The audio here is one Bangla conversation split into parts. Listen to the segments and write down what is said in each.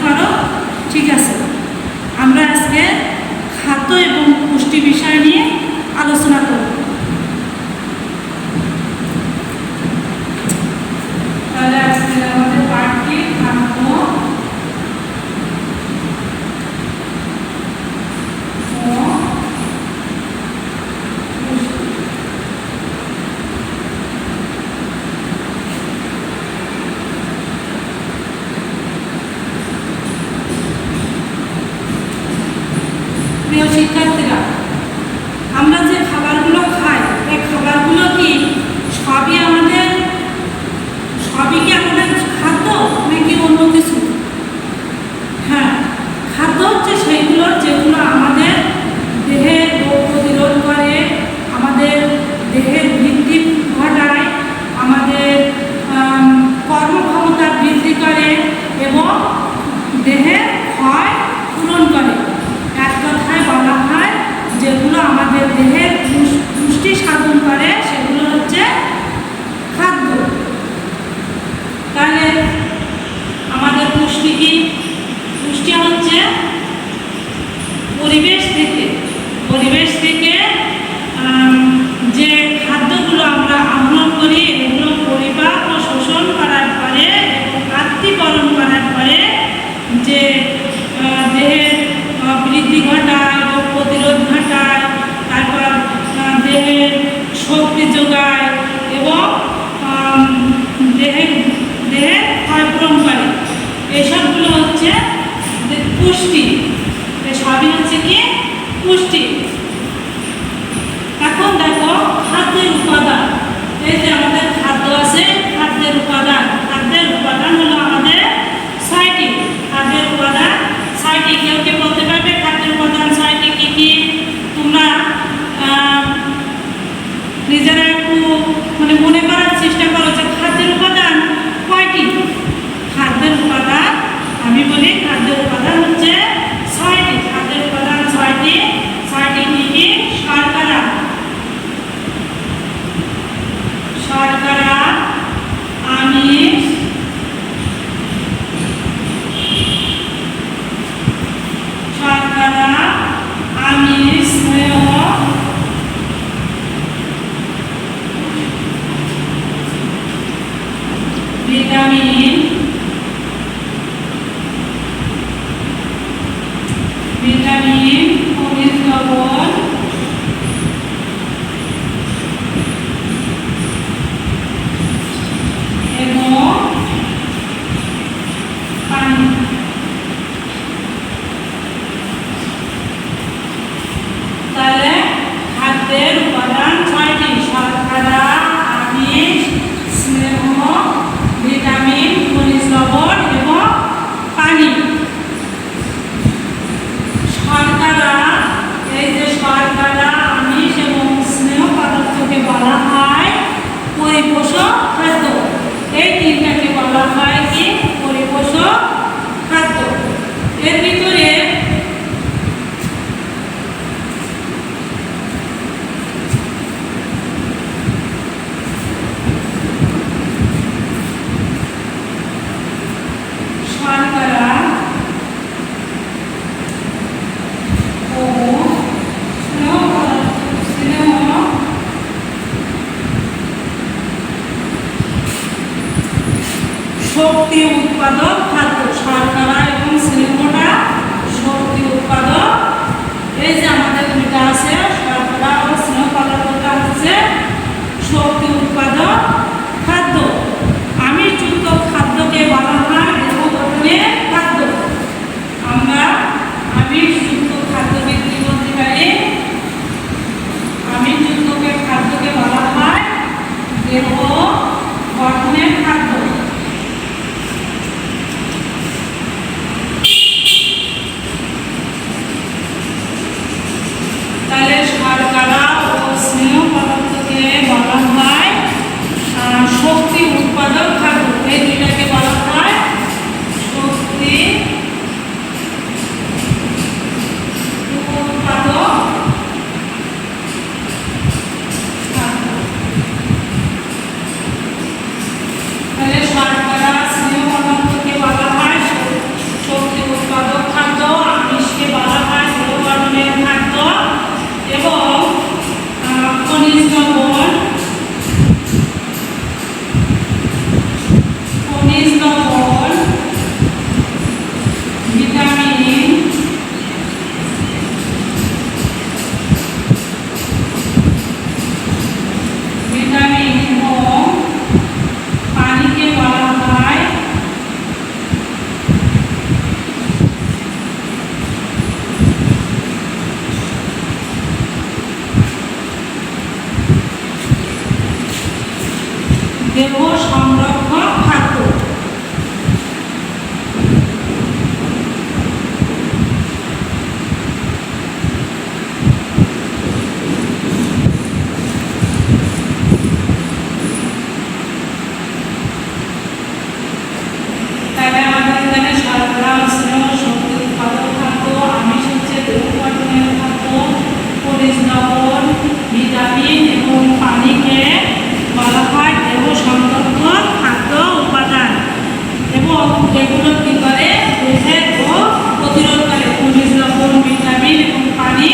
পারো? ঠিক আছে, আমরা আজকে খাদ্য এবং পুষ্টি বিষয় নিয়ে আলোচনা করব। তাহলে আজকে আমাদের পাঠটি খাদ্য ও প্রিয় শিক্ষার্থীরা, আমরা যে খাবারগুলো খাই এই খাবারগুলো কি সবই কি আমাদের খাদ্য নাকি অন্য কিছু? হ্যাঁ, খাদ্য হচ্ছে সেইগুলো যেগুলো আমাদের দেহের রোগ প্রতিরোধ করে, আমাদের দেহের বৃদ্ধি ঘটায়, আমাদের কর্মক্ষমতা বৃদ্ধি করে এবং দেহের ক্ষয় পূরণ করে। এক কথায় বলা হয় যেগুলো আমাদের দেহের পুষ্টি সাধন করে সেগুলো হচ্ছে খাদ্য। তাহলে আমাদের পুষ্টি কি? পুষ্টি হচ্ছে পরিবেশ থেকে যে খাদ্যগুলো আমরা আহরণ করি এগুলো পরিপাক ও শোষণ করার পরে এবং আত্তীকরণ করার পরে যে দেহের বৃদ্ধি ঘটায়, রোগ প্রতিরোধ ঘটায়, তারপর দেহের শক্তি যোগায় এবং দেহের ক্ষয়পূরণ করে, এসবগুলো হচ্ছে পুষ্টি। সবই হচ্ছে কি পুষ্টি। এখন দেখো খাদ্যের উপাদান। এই যে আমাদের খাদ্য আছে, খাদ্যের উপাদান হলো আমাদের 6টি। খাদ্যের উপাদান 6টি। কেউ কি বলতে পারবে খাদ্যের উপাদান 6টি কি কি? তোমরা নিজেরা একটু মনে করার চেষ্টা করো যে খাদ্যের উপাদান কয়টি? খাদ্যের উপাদান আমি বলি, খাদ্যের উপাদান হচ্ছে 6টি। খাদ্যের উপাদান 6টি। 6টি কি কি? শর্করা, আমিষ, স্নেহ, ভিটামিন, খনিজ লবণ এবং পানি। তাহলে খাদ্যের উপাদান 6টি: শর্করা, আমিষ, স্নেহ, ভিটামিন, খনিজ লবণ এবং পানি। শর্করা, এই যে শর্করা, আমিষ এবং স্নেহ পদার্থকে বলা হয় পরিপোষক খাদ্য। এই তিনটাকে বলা হয় কি? পরিপোষক খাদ্য। এর ভিতরে শর্করা ও স্নেহ শক্তি উৎপাদক খাদ্য। শর্করা এবং স্নেহটা শক্তি উৎপাদক। এই যে আমাদের দুইটা আছে, শর্করা ও স্নেহ পদার্থটা হচ্ছে শক্তি উৎপাদক খাদ্য। আমিষযুক্ত খাদ্যকে বলা হয় দেহ গঠনের খাদ্য। আমরা আমিষযুক্ত খাদ্যকে কি বলতে পারি? আমিষযুক্ত খাদ্যকে বলা হয় দেহ গঠনের খাদ্য। খনিজ লবণ, ভিটামিন এবং পানিকে বলা হয় দেহ সংরক্ষক খাদ্য উপাদান এবং এগুলো কী করে দেহের রোগ প্রতিরোধ করে। খনিজ লবণ, ভিটামিন এবং পানি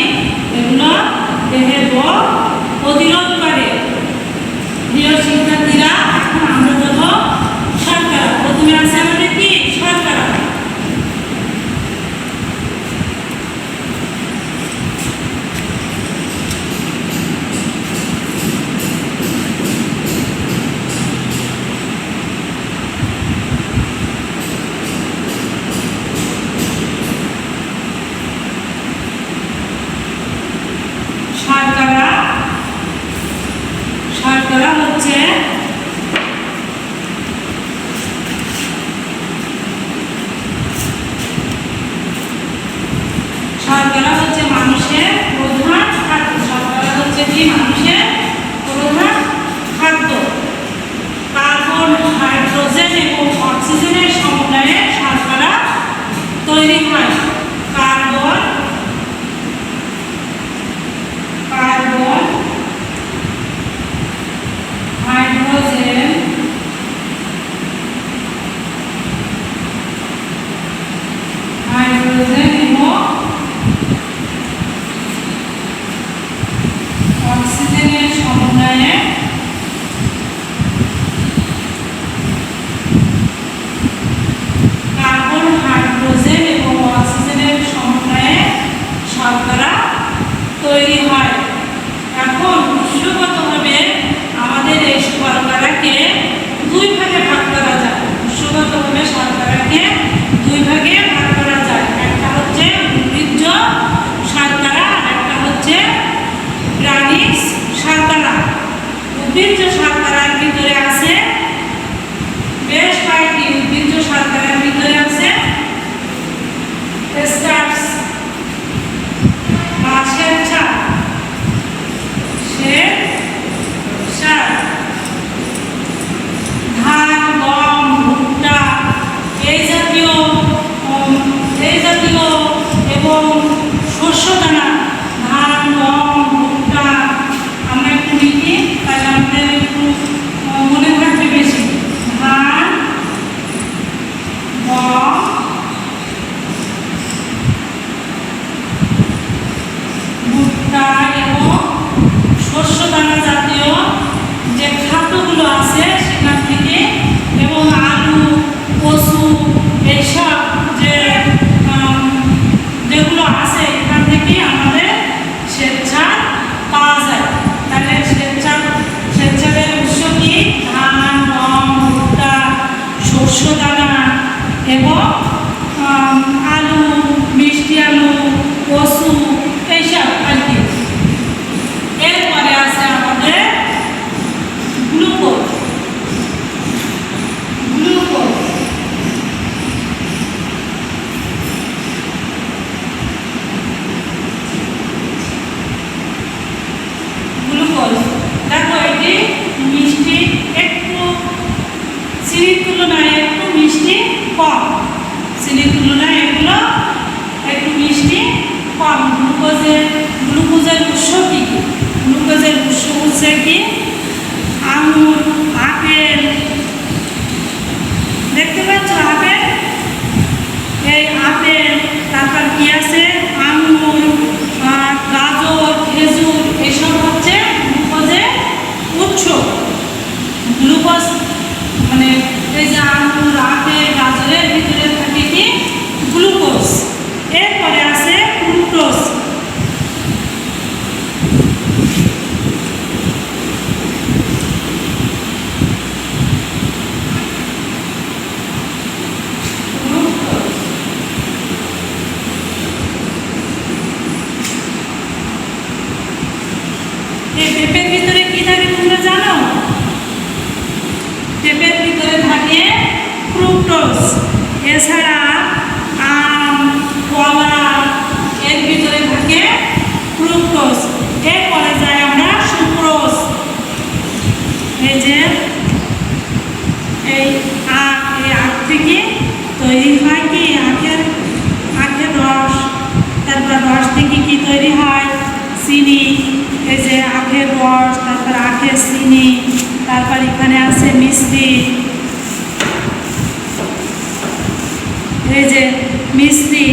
এগুলো দেহের রোগ প্রতিরোধ করে। প্রিয় শিক্ষার্থীরা, এখন আমরা যাব শর্করা। প্রথমে আছে আমাদের কি শর্করা। শর্করা হচ্ছে মানুষের প্রধান খাদ্য। শর্করা হচ্ছে কি মানুষের প্রধান খাদ্য। কার্বন, হাইড্রোজেন এবং অক্সিজেনের সমন্বয়ে শর্করা তৈরি হয়। কার্বন, হাইড্রোজেন এবং অক্সিজেনের সমন্বয়ে কার্বন, হাইড্রোজেন এবং অক্সিজেনের সমন্বয়ে শর্করা তৈরি হয়। এখন উৎসগতভাবে আমাদের এই শর্করাকে দুই ভাগে ভাগ করা যায়। উৎসগতভাবে শর্করাকে দুই ভাগে ভাগ করা যায়। একটা হচ্ছে উদ্ভিজ্জ শর্করা আর একটা হচ্ছে প্রাণিজ শর্করা। উদ্ভিজ্জ শর্করার ভিতরে আছে বেশ কয়েকটি। উদ্ভিজ্জ শর্করার ভিতরে আছে স্টার্চ বা শ্বেতসার, ধান, গম, ভুট্টা এই জাতীয় এবং শস্য দানা। ধান, গম, ভুট্টা আমরা একটু লিখি, তাহলে আমাদের একটু মনে থাকবে বেশি। ধান, গম, ভুট্টা এবং শস্য দানা জাতীয় যে খাদ্যগুলো আছে সেখান থেকে, এবং আলু, কচু এইসব যেগুলো আছে এখান থেকে আমাদের শ্বেতসার পাওয়া যায়। তাহলে শ্বেতসারের উৎস কি? ধান, গম, ভুট্টা, শস্য দানা এবং আলু, মিষ্টি আলু, কচু এইসব আর কি। এরপরে আছে আমাদের গ্লুকোজ। দেখো, এটি মিষ্টি, একটু চিনির তুলনায় একটু মিষ্টি কম। চিনির তুলনায় এগুলো একটু মিষ্টি কম। গ্লুকোজের উৎস কি? গ্লুকোজের উৎস হচ্ছে কি? আঙুর, আপেল। দেখতে পাচ্ছ আপেল? এই আপেল, তারপর কি আছে? আঙুর, গাজর, খেজুর এসব হচ্ছে গ্লুকোজের উৎস। গ্লুকোজ মানে এই যে আঙুর, আপেল, গাজরের ভিতরে থাকে কি? গ্লুকোজ। এরপরে আছে ফ্রুক্টোজ। পেঁপের ভিতরে কি থাকে তোমরা জানো? পেঁপের ভিতরে থাকে ফ্রুক্টোজ। এছাড়া আম, কলা এর ভিতরে থাকে ফ্রুক্টোজ। এরপরে যাই আমরা সুক্রোজ। এই যে এই আখ থেকে তৈরি হয় কি? আখের রস। তারপর রস থেকে কি তৈরি হয়? চিনি। চিনি, তারপর এখানে আছে মিষ্টি, এই যে মিষ্টি,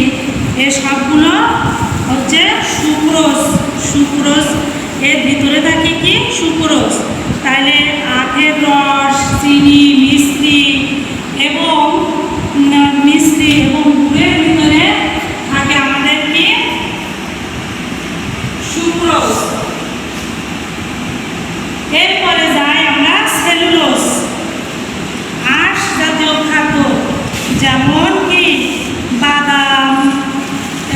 এই সবগুলো হচ্ছে সুক্রোজ। সুক্রোজ এর ভিতরে থাকে কি সুক্রোজ। তাহলে আখের রস, চিনি, মিষ্টি এবং গুড়ের ভিতরে থাকে আমাদের কি সুক্রোজ। এরপরে যাই আমরা সেলুলোজ। আঁশ জাতীয় খাদ্য যেমন কি বাদাম,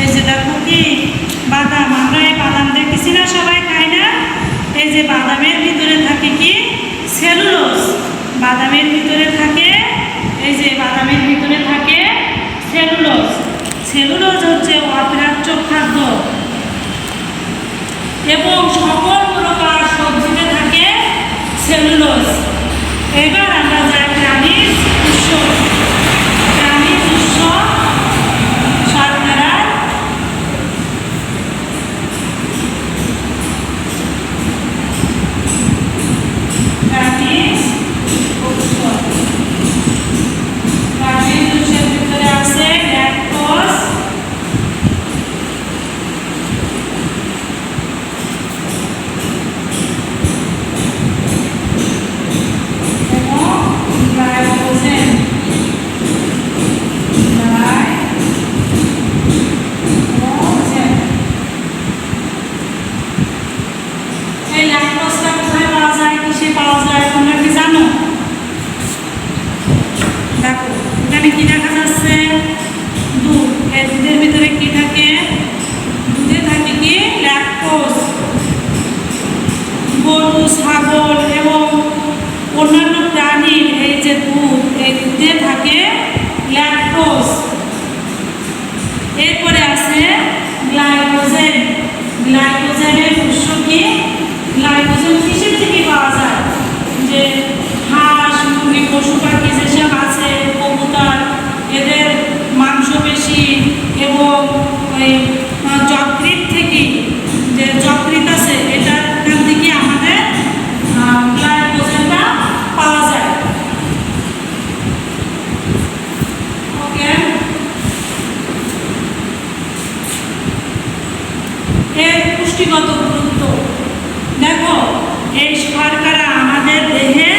এই যে দেখো কি বাদাম, আমরা এই বাদাম দেখেছি না, সবাই খাই না? এই যে বাদামের ভিতরে থাকে কি সেলুলোজ। বাদামের ভিতরে থাকে, এই যে বাদামের ভিতরে থাকে সেলুলোজ। সেলুলোজ হচ্ছে অগ্রাহ্য খাদ্য এবং সকল প্রকার সবজিতে থাকে সেলুলোজ। এবার আমরা যাই প্রাণীজ উৎস। প্রাণীজ উৎস শর্করা, প্রাণীজ উৎস। প্রাণীজ উৎসের ভিতরে আছে ল্যাকটোজ, কি দেখা যাচ্ছে দুধ। এই দুধের ভিতরে কি থাকে? দুধে থাকে কি ল্যাকটোজ। গরু, ছাগল এবং অন্যান্য প্রাণীর এই যে দুধ, এই দুধে থাকে ল্যাকটোজ। এরপরে আছে গ্লাইকোজেন। গ্লাইকোজেনের উৎস কি? গ্লাইকোজেন কিসের থেকে পাওয়া যায়? যে হাঁস, মুরগি, পশু পাখি যেসব আছে, কবুতর, এদের মাংসপেশি এবং ওই যকৃৎ থেকে, যে যকৃৎ আছে এটার থেকে আমাদের গ্লাইকোজেনটা পাওয়া যায়। ওকে, এর পুষ্টিগত গুরুত্ব দেখো। এই শর্করা আমাদের দেহে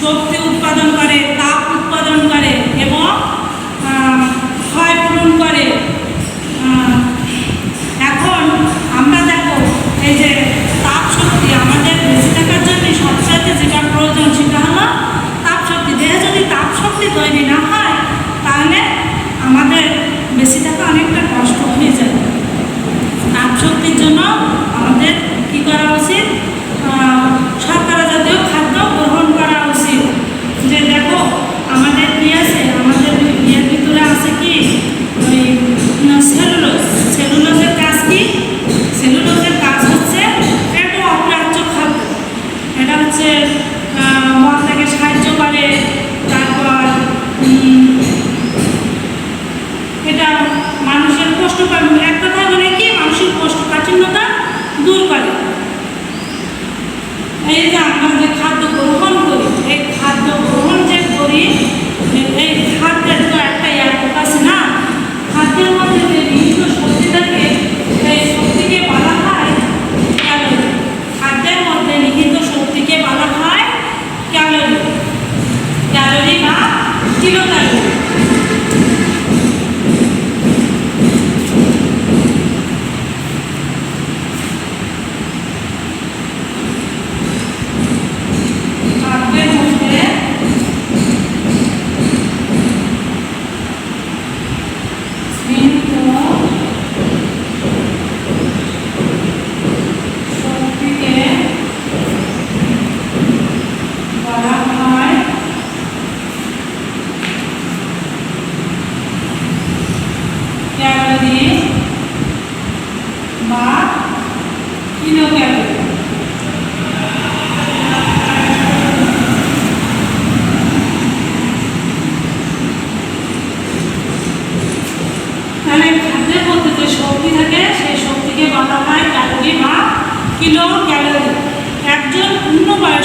শক্তি উৎপাদন করে, তাপ উৎপাদন করে এবং ক্ষয় পূরণ করে। এখন আমরা দেখো এই যে তাপ শক্তি আমাদের বেঁচে থাকার জন্য সবচেয়ে যেটা প্রয়োজন সেটা হলো তাপ শক্তি। দেহে যদি তাপ শক্তি তৈরি না হয় তাহলে আমাদের বেঁচে থাকা অনেকটা কষ্ট হয়ে যায়। তাপ শক্তির জন্য আমাদের কী করা উচিত? শর্করা জাতীয় খাদ্য গ্রহণ করা উচিত। যে দেখো আমাদের কি আছে, আমাদের ইয়ের ভিতরে আছে কি ওই সেলুলোজ। সেলুলোজের কাজ কি? সেলুলোজের কাজ হচ্ছে এটা অগ্রাহ্য খাদ্য। এটা হচ্ছে মলত্যাগে সাহায্য করে। তারপর এটা মানুষের কোষ্ঠকাঠিন্য, এক কথা মানে কি মানুষের কোষ্ঠকাঠিন্যতা দূর করে। এই যে আমরা যে খাদ্য গ্রহণ করি, এই খাদ্য গ্রহণ যে করি, এই খাদ্যের তো একটা একক আছে না? খাদ্যের মধ্যে যে বিভিন্ন শক্তি থাকে, এই শক্তিকে বলা হয় ক্যালোরি। খাদ্যের মধ্যে নিহিত শক্তিকে বলা হয় ক্যালোরি, ক্যালোরি বা কিলোক্যালোরি। Kilo calorie. একজন পূর্ণবয়স্ক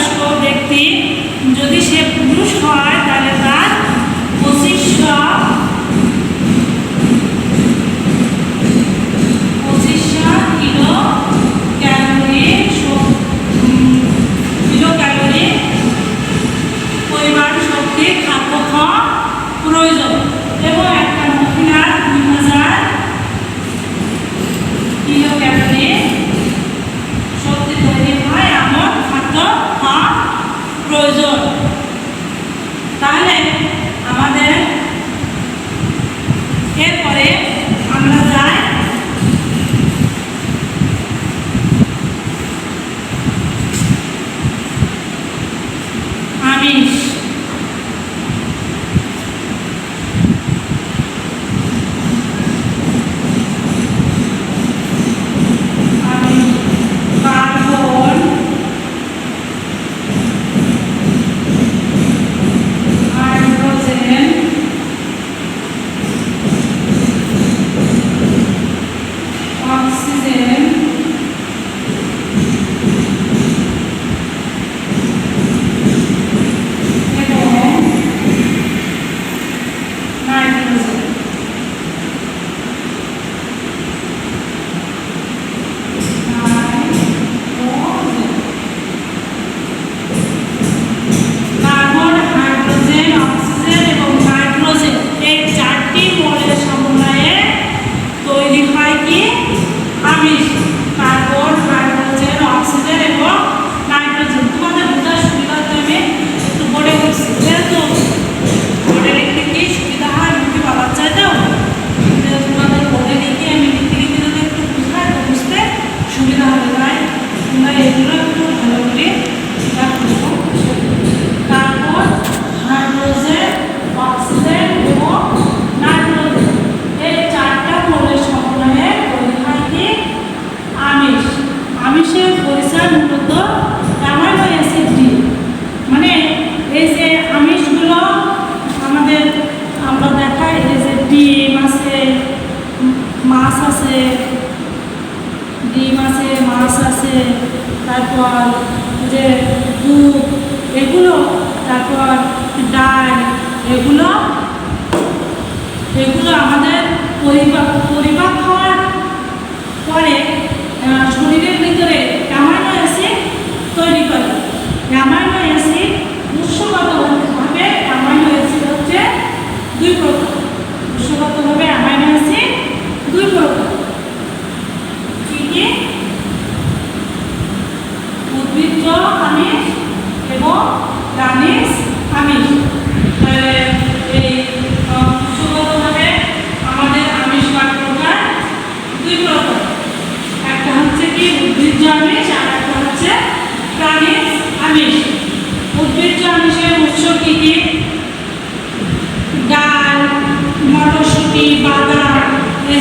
মটরশুঁটি, বাদাম, এই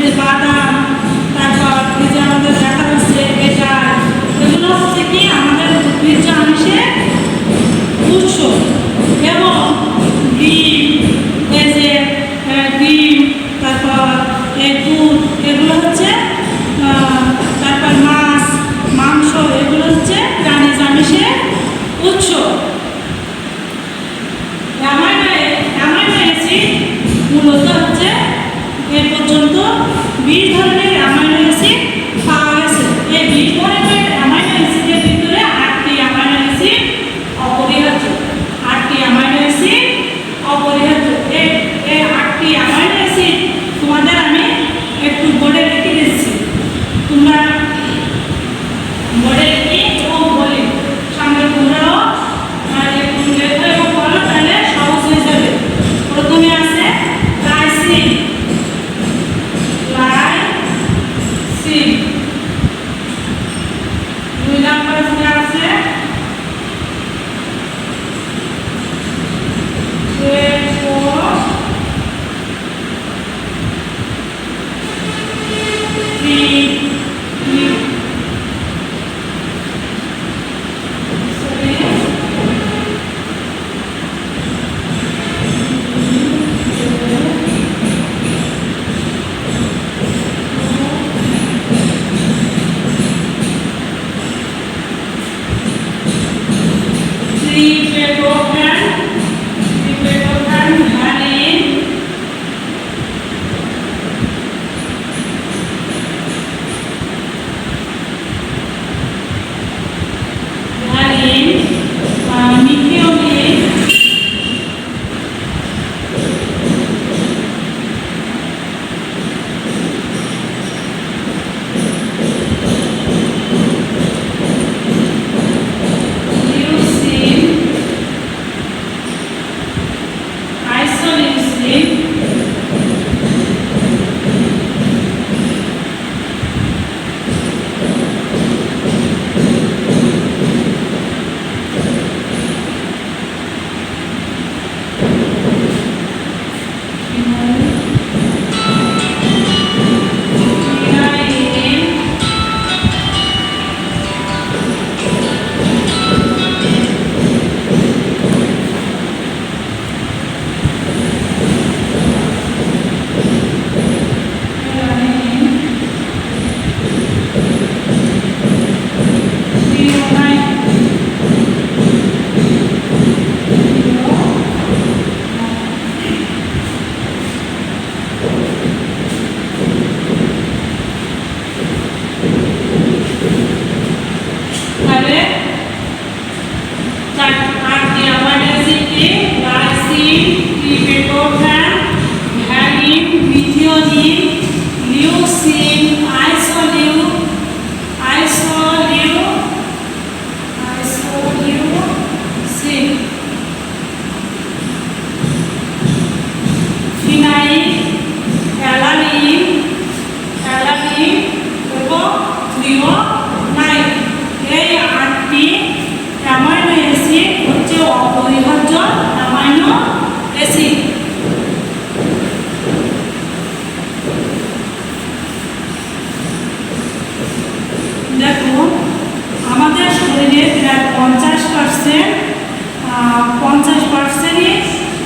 যে বাদাম, তারপর এই যে আমাদের দেখা যাচ্ছে এটা, এগুলো হচ্ছে কি আমাদের উদ্ভিজ্জ আমিষের উৎস। এবং ডিম, এই যে ডিম, তারপর এই দুধ, এগুলো হচ্ছে তারপর মাছ, মাংস, এগুলো হচ্ছে প্রাণীজ আমিষের উৎস। অ্যামাইনো অ্যাসিড মূলত হচ্ছে এ পর্যন্ত 20 ধরনের অ্যামাইনো অ্যাসিড পাওয়া গেছে। এই 20 ধরনের অ্যামাইনো অ্যাসিডের ভিতরে 8টি অ্যামাইনো অ্যাসিড অপরিহার্য। 8টি অ্যামাইনো অ্যাসিড অপরিহার্য। এই 8টি অ্যামাইনো অ্যাসিড তোমাদের আমি একটু বোর্ডে লিখে দিচ্ছি, তোমরা বোর্ডে লিখে এবং বলি সামনে তোমরাও একটু লেখো এবং বলো, তাহলে সহজ হয়ে যাবে। প্রথমে আছে লাইসিন, দুই নম্বর আছে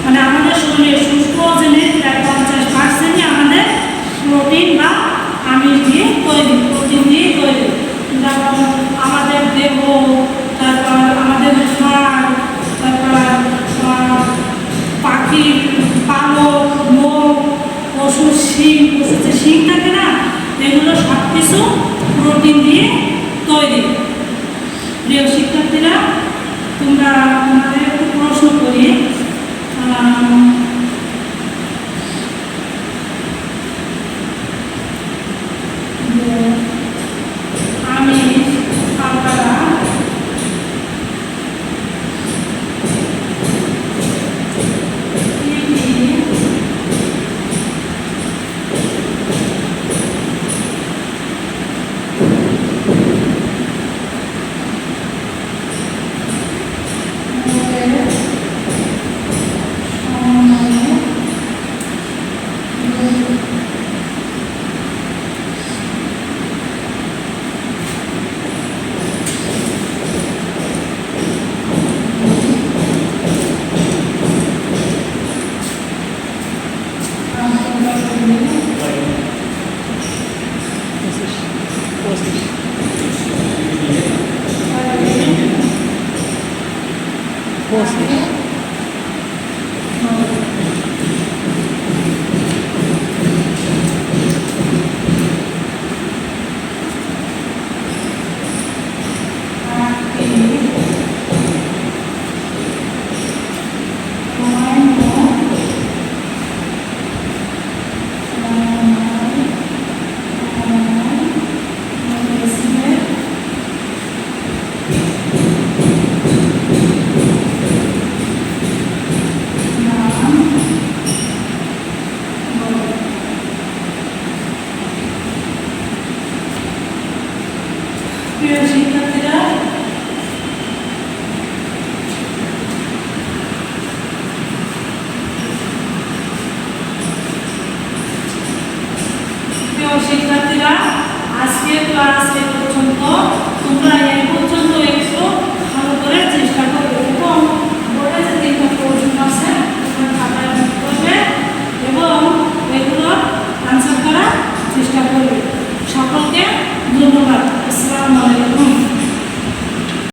মানে আমাদের শরীরে শুষ্ক ওজনের প্রায় 50% আমাদের প্রোটিন বা আমিষ দিয়ে তৈরি, প্রোটিন দিয়ে তৈরি। যেমন আমাদের দেহ, তারপর আমাদের হাড়, তারপর পাখির